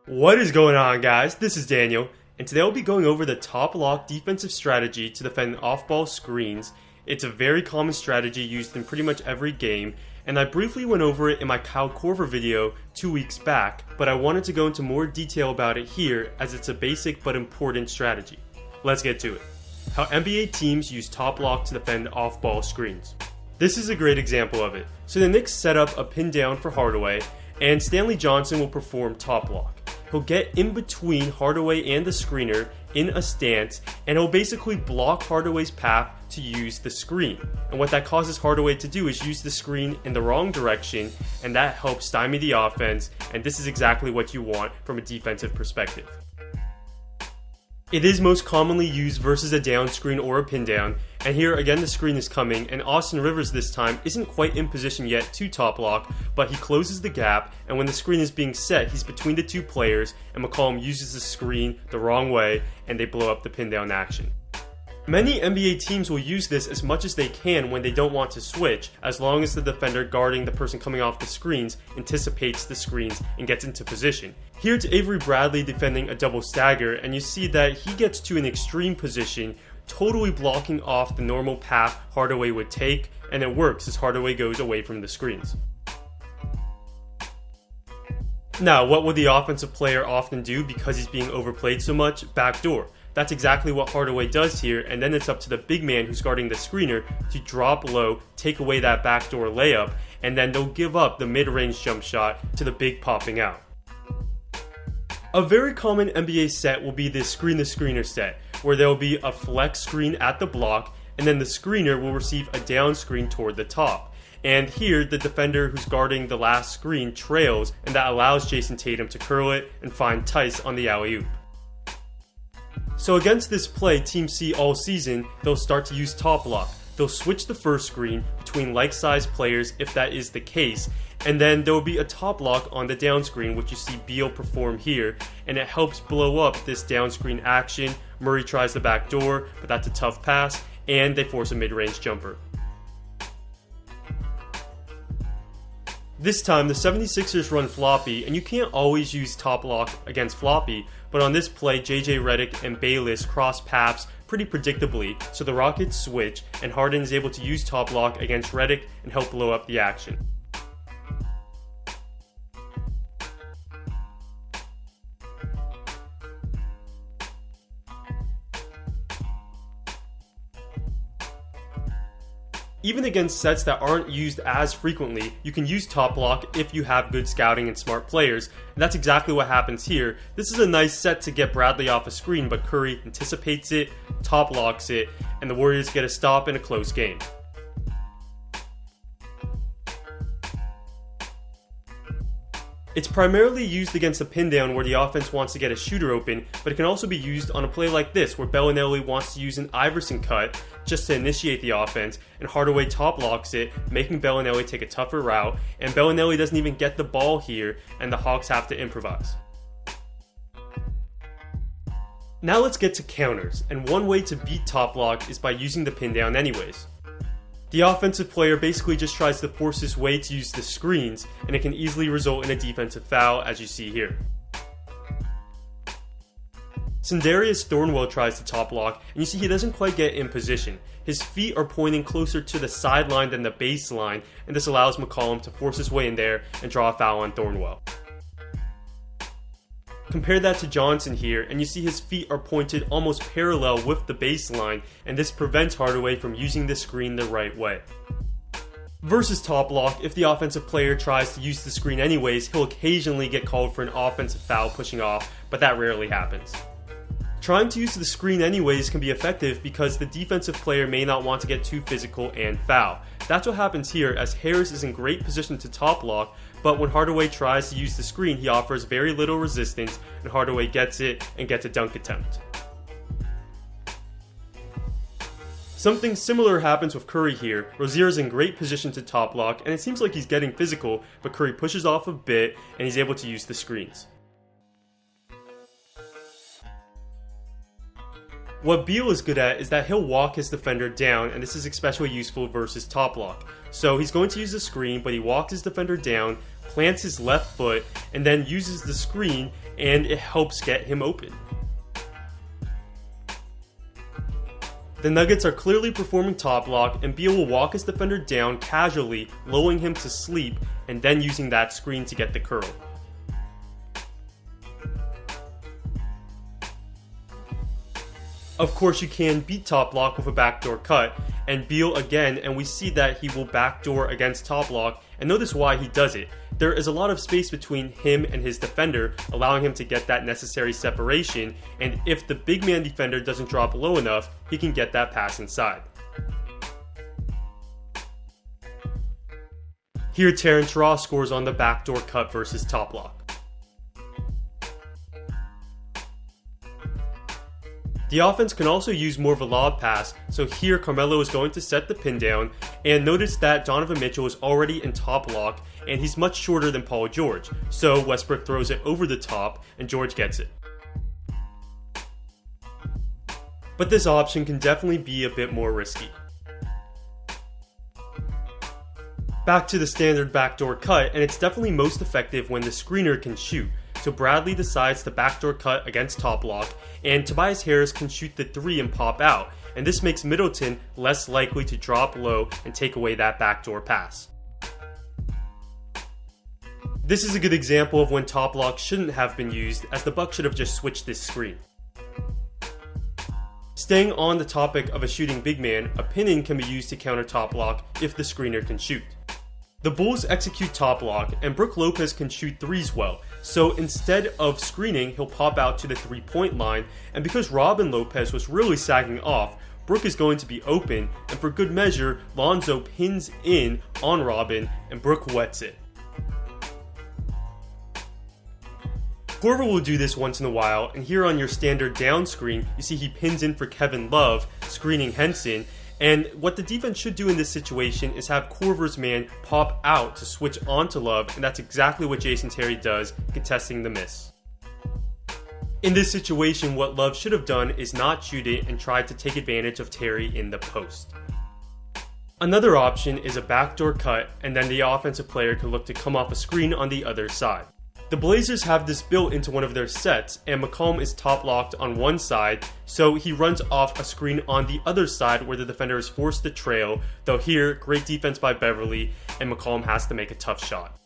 What is going on, guys? This is Daniel, and today I'll be going over the top lock defensive strategy to defend off-ball screens. It's a very common strategy used in pretty much every game, and I briefly went over it in my Kyle Korver video 2 weeks back, but I wanted to go into more detail about it here as it's a basic but important strategy. Let's get to it. How NBA teams use top lock to defend off-ball screens. This is a great example of it. So the Knicks set up a pin down for Hardaway, and Stanley Johnson will perform top lock. He'll get in between Hardaway and the screener in a stance, and he'll basically block Hardaway's path to use the screen. And what that causes Hardaway to do is use the screen in the wrong direction, and that helps stymie the offense, and this is exactly what you want from a defensive perspective. It is most commonly used versus a down screen or a pin down, and here again the screen is coming, and Austin Rivers this time isn't quite in position yet to top lock, but he closes the gap, and when the screen is being set, he's between the two players, and McCollum uses the screen the wrong way, and they blow up the pin down action. Many NBA teams will use this as much as they can when they don't want to switch, as long as the defender guarding the person coming off the screens anticipates the screens and gets into position. Here it's Avery Bradley defending a double stagger, and you see that he gets to an extreme position, totally blocking off the normal path Hardaway would take, and it works as Hardaway goes away from the screens. Now, what would the offensive player often do because he's being overplayed so much? Backdoor. That's exactly what Hardaway does here, and then it's up to the big man who's guarding the screener to drop low, take away that backdoor layup, and then they'll give up the mid-range jump shot to the big popping out. A very common NBA set will be the screen the screener set, where there will be a flex screen at the block, and then the screener will receive a down screen toward the top. And here, the defender who's guarding the last screen trails, and that allows Jason Tatum to curl it and find Tice on the alley-oop. So against this play teams see all season, they'll start to use top lock. They'll switch the first screen between like-sized players if that is the case, and then there will be a top lock on the down screen, which you see Beal perform here, and it helps blow up this down screen action. Murray tries the back door, but that's a tough pass, and they force a mid-range jumper. This time, the 76ers run floppy, and you can't always use top lock against floppy, but on this play, JJ Redick and Bayless cross paths pretty predictably, so the Rockets switch, and Harden is able to use top lock against Redick and help blow up the action. Even against sets that aren't used as frequently, you can use top lock if you have good scouting and smart players, and that's exactly what happens here. This is a nice set to get Bradley off a screen, but Curry anticipates it, top locks it, and the Warriors get a stop in a close game. It's primarily used against a pin down where the offense wants to get a shooter open, but it can also be used on a play like this where Bellinelli wants to use an Iverson cut just to initiate the offense, and Hardaway top locks it, making Bellinelli take a tougher route, and Bellinelli doesn't even get the ball here, and the Hawks have to improvise. Now let's get to counters, and one way to beat top lock is by using the pin down anyways. The offensive player basically just tries to force his way to use the screens, and it can easily result in a defensive foul, as you see here. Sindarius Thornwell tries to top lock, and you see he doesn't quite get in position. His feet are pointing closer to the sideline than the baseline, and this allows McCollum to force his way in there and draw a foul on Thornwell. Compare that to Johnson here, and you see his feet are pointed almost parallel with the baseline, and this prevents Hardaway from using the screen the right way. Versus top lock, if the offensive player tries to use the screen anyways, he'll occasionally get called for an offensive foul pushing off, but that rarely happens. Trying to use the screen anyways can be effective because the defensive player may not want to get too physical and foul. That's what happens here, as Harris is in great position to top lock, but when Hardaway tries to use the screen, he offers very little resistance, and Hardaway gets it and gets a dunk attempt. Something similar happens with Curry here. Rozier's in great position to top lock, and it seems like he's getting physical, but Curry pushes off a bit, and he's able to use the screens. What Beal is good at is that he'll walk his defender down, and this is especially useful versus top lock. So he's going to use the screen, but he walks his defender down, plants his left foot, and then uses the screen and it helps get him open. The Nuggets are clearly performing top lock, and Beal will walk his defender down casually, lulling him to sleep, and then using that screen to get the curl. Of course, you can beat top lock with a backdoor cut, and Beal again, and we see that he will backdoor against top lock, and notice why he does it. There is a lot of space between him and his defender, allowing him to get that necessary separation, and if the big man defender doesn't drop low enough, he can get that pass inside. Here, Terrence Ross scores on the backdoor cut versus top lock. The offense can also use more of a lob pass, so here Carmelo is going to set the pin down, and notice that Donovan Mitchell is already in top lock, and he's much shorter than Paul George, so Westbrook throws it over the top, and George gets it. But this option can definitely be a bit more risky. Back to the standard backdoor cut, and it's definitely most effective when the screener can shoot. So Bradley decides to backdoor cut against top lock, and Tobias Harris can shoot the 3 and pop out, and this makes Middleton less likely to drop low and take away that backdoor pass. This is a good example of when top lock shouldn't have been used, as the Bucks should have just switched this screen. Staying on the topic of a shooting big man, a pin-in can be used to counter top lock if the screener can shoot. The Bulls execute top lock, and Brook Lopez can shoot 3s well, so instead of screening, he'll pop out to the 3-point line, and because Robin Lopez was really sagging off, Brook is going to be open, and for good measure, Lonzo pins in on Robin, and Brook wets it. Korver will do this once in a while, and here on your standard down screen, you see he pins in for Kevin Love, screening Henson, and what the defense should do in this situation is have Korver's man pop out to switch onto Love, and that's exactly what Jason Terry does, contesting the miss. In this situation, what Love should have done is not shoot it and tried to take advantage of Terry in the post. Another option is a backdoor cut, and then the offensive player can look to come off a screen on the other side. The Blazers have this built into one of their sets, and McCollum is top locked on one side, so he runs off a screen on the other side where the defender is forced to trail, though here, great defense by Beverly, and McCollum has to make a tough shot.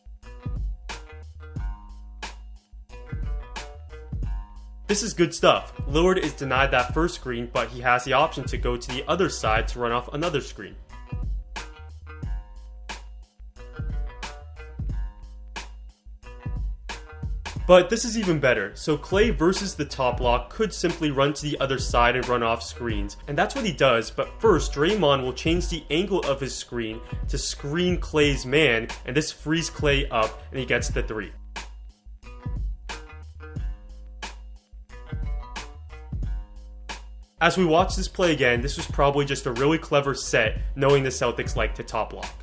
This is good stuff. Lillard is denied that first screen, but he has the option to go to the other side to run off another screen. But this is even better, so Clay versus the top lock could simply run to the other side and run off screens, and that's what he does, but first Draymond will change the angle of his screen to screen Clay's man, and this frees Clay up and he gets the 3. As we watch this play again, this was probably just a really clever set, knowing the Celtics like to top lock.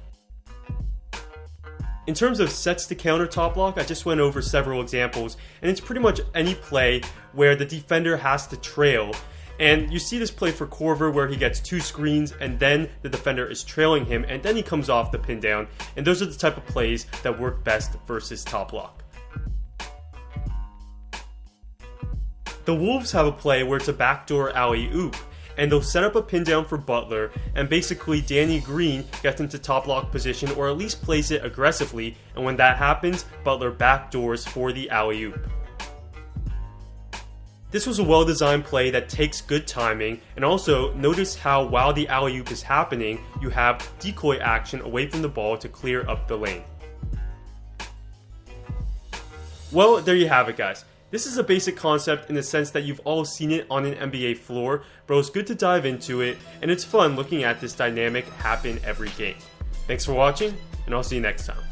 In terms of sets to counter top lock, I just went over several examples, and it's pretty much any play where the defender has to trail. And you see this play for Korver where he gets 2 screens and then the defender is trailing him and then he comes off the pin down, and those are the type of plays that work best versus top lock. The Wolves have a play where it's a backdoor alley-oop, and they'll set up a pin down for Butler, and basically Danny Green gets into top lock position or at least plays it aggressively, and when that happens, Butler backdoors for the alley-oop. This was a well-designed play that takes good timing, and also notice how while the alley-oop is happening, you have decoy action away from the ball to clear up the lane. Well, there you have it, guys. This is a basic concept in the sense that you've all seen it on an NBA floor, but it's good to dive into it, and it's fun looking at this dynamic happen every game. Thanks for watching, and I'll see you next time.